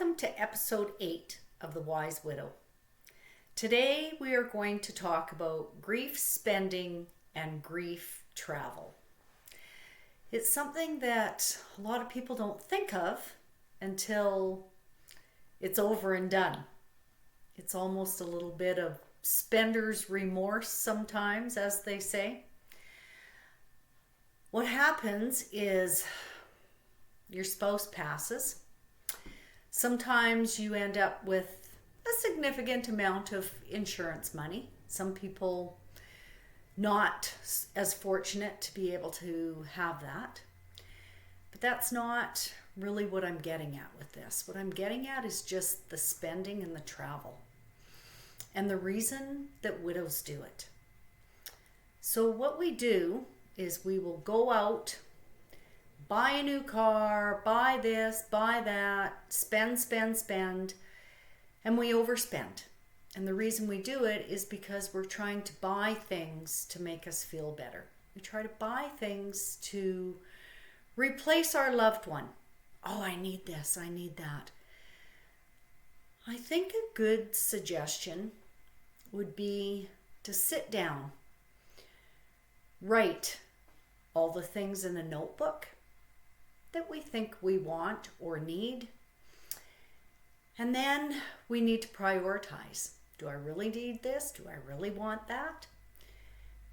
Welcome to episode 8 of The Wise Widow. Today we are going to talk about grief spending and grief travel. It's something that a lot of people don't think of until it's over and done. It's almost a little bit of spender's remorse sometimes, as they say. What happens is your spouse passes. Sometimes you end up with a significant amount of insurance money. Some people not as fortunate to be able to have that. But that's not really what I'm getting at with this. What I'm getting at is just the spending and the travel and the reason that widows do it. So what we do is we will go out, buy a new car, buy this, buy that, spend, and we overspend. And the reason we do it is because we're trying to buy things to make us feel better. We try to buy things to replace our loved one. Oh, I need this, I need that. I think a good suggestion would be to sit down, write all the things in a notebook that we think we want or need. And then we need to prioritize. Do I really need this? Do I really want that?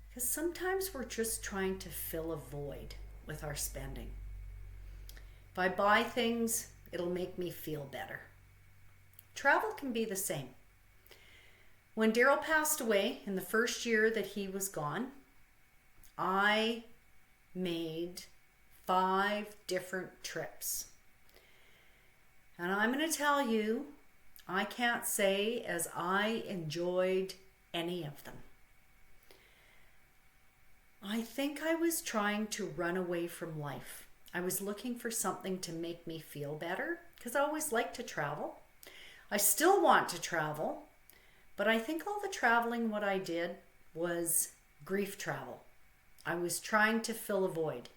Because sometimes we're just trying to fill a void with our spending. If I buy things, it'll make me feel better. Travel can be the same. When Daryl passed away in the first year that he was gone, I made 5 different trips. And I'm going to tell you, I can't say as I enjoyed any of them. I think I was trying to run away from life. I was looking for something to make me feel better because I always like to travel. I still want to travel, but I think all the traveling what I did was grief travel. I was trying to fill a void.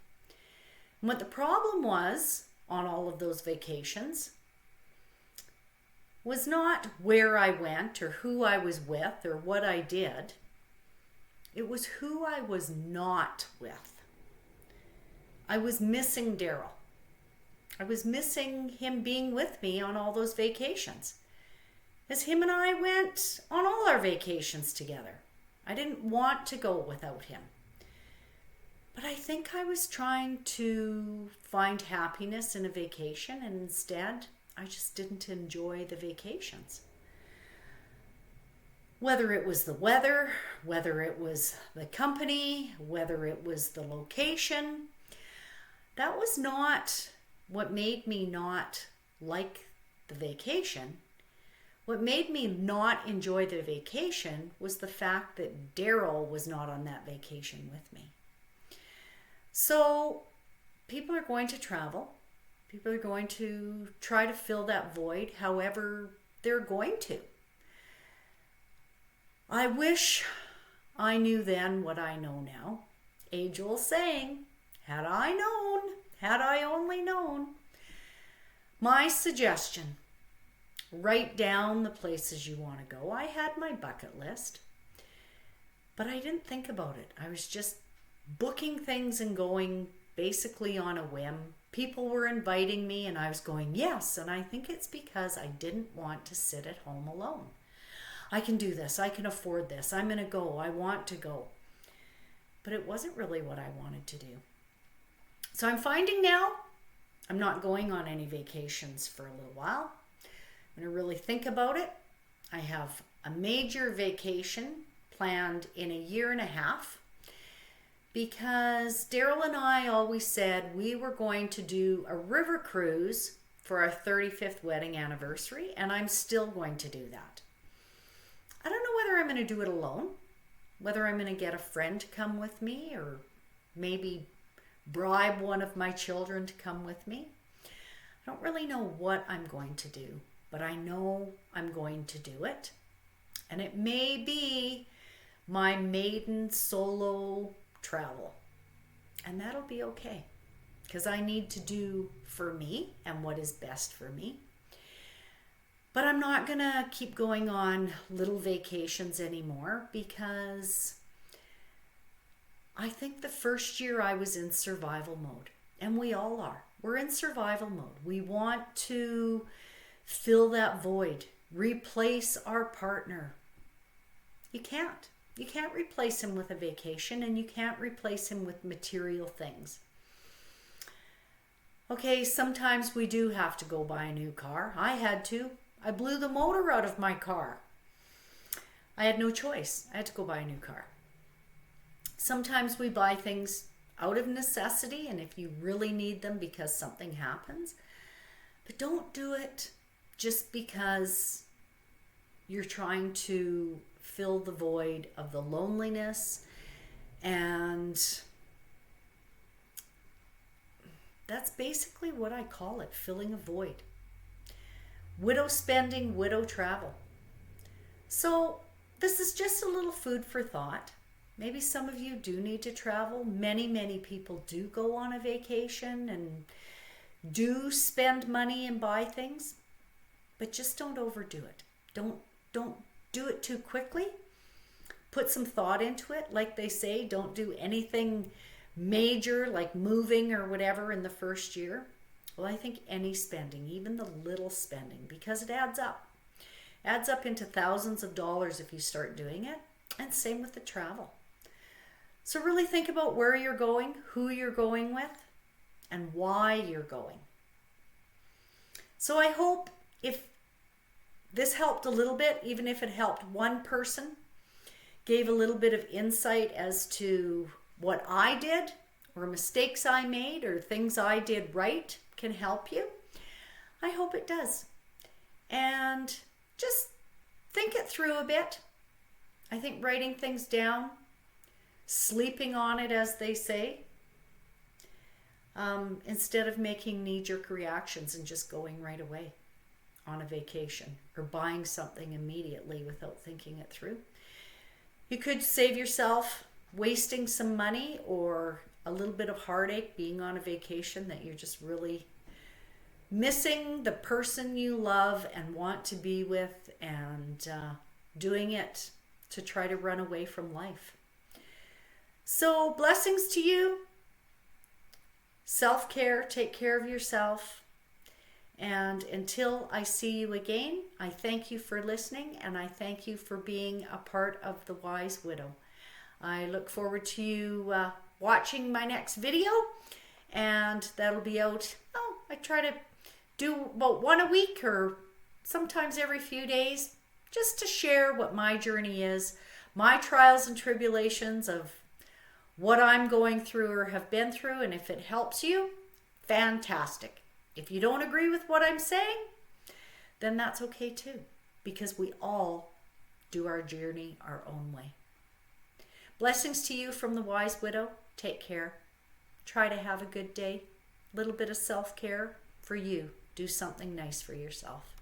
And what the problem was on all of those vacations was not where I went or who I was with or what I did. It was who I was not with. I was missing Daryl. I was missing him being with me on all those vacations. As him and I went on all our vacations together. I didn't want to go without him. But I think I was trying to find happiness in a vacation, and instead, I just didn't enjoy the vacations. Whether it was the weather, whether it was the company, whether it was the location, that was not what made me not like the vacation. What made me not enjoy the vacation was the fact that Daryl was not on that vacation with me. So people are going to travel. People are going to try to fill that void however they're going to. I wish I knew then what I know now. Age-old saying, had I only known. My suggestion, write down the places you want to go. I had my bucket list, but I didn't think about it. I was just booking things and going basically on a whim. People were inviting me and I was going, yes. And I think it's because I didn't want to sit at home alone. I can do this. I can afford this. I'm going to go. I want to go. But it wasn't really what I wanted to do. So I'm finding now I'm not going on any vacations for a little while. I'm going to really think about it. I have a major vacation planned in a year and a half. Because Daryl and I always said we were going to do a river cruise for our 35th wedding anniversary, and I'm still going to do that. I don't know whether I'm going to do it alone, whether I'm going to get a friend to come with me, or maybe bribe one of my children to come with me. I don't really know what I'm going to do, but I know I'm going to do it. And it may be my maiden solo travel, and that'll be okay because I need to do for me and what is best for me. But I'm not going to keep going on little vacations anymore because I think the first year I was in survival mode, and we all are. We're in survival mode. We want to fill that void, replace our partner. You can't. You can't replace him with a vacation, and you can't replace him with material things. Okay, sometimes we do have to go buy a new car. I had to. I blew the motor out of my car. I had no choice. I had to go buy a new car. Sometimes we buy things out of necessity and if you really need them because something happens. But don't do it just because you're trying to fill the void of the loneliness, and that's basically what I call it, filling a void. Widow spending, widow travel. So this is just a little food for thought. Maybe some of you do need to travel. Many people do go on a vacation and do spend money and buy things, but just don't overdo it. Don't do it too quickly. Put some thought into it. Like they say, don't do anything major like moving or whatever in the first year. Well, I think any spending, even the little spending, because it adds up. Adds up into thousands of dollars if you start doing it. And same with the travel. So really think about where you're going, who you're going with, and why you're going. So I hope if this helped a little bit, even if it helped one person, gave a little bit of insight as to what I did or mistakes I made or things I did right can help you. I hope it does. And just think it through a bit. I think writing things down, sleeping on it, as they say, instead of making knee-jerk reactions and just going right away on a vacation or buying something immediately without thinking it through. You could save yourself wasting some money or a little bit of heartache being on a vacation that you're just really missing the person you love and want to be with, and doing it to try to run away from life. So blessings to you. Self-care, take care of yourself. And until I see you again, I thank you for listening, and I thank you for being a part of The Wise Widow. I look forward to you watching my next video, and that'll be out, I try to do about one a week or sometimes every few days, just to share what my journey is, my trials and tribulations of what I'm going through or have been through, and if it helps you, fantastic. If you don't agree with what I'm saying, then that's okay too, because we all do our journey our own way. Blessings to you from The Wise Widow. Take care. Try to have a good day. A little bit of self-care for you. Do something nice for yourself.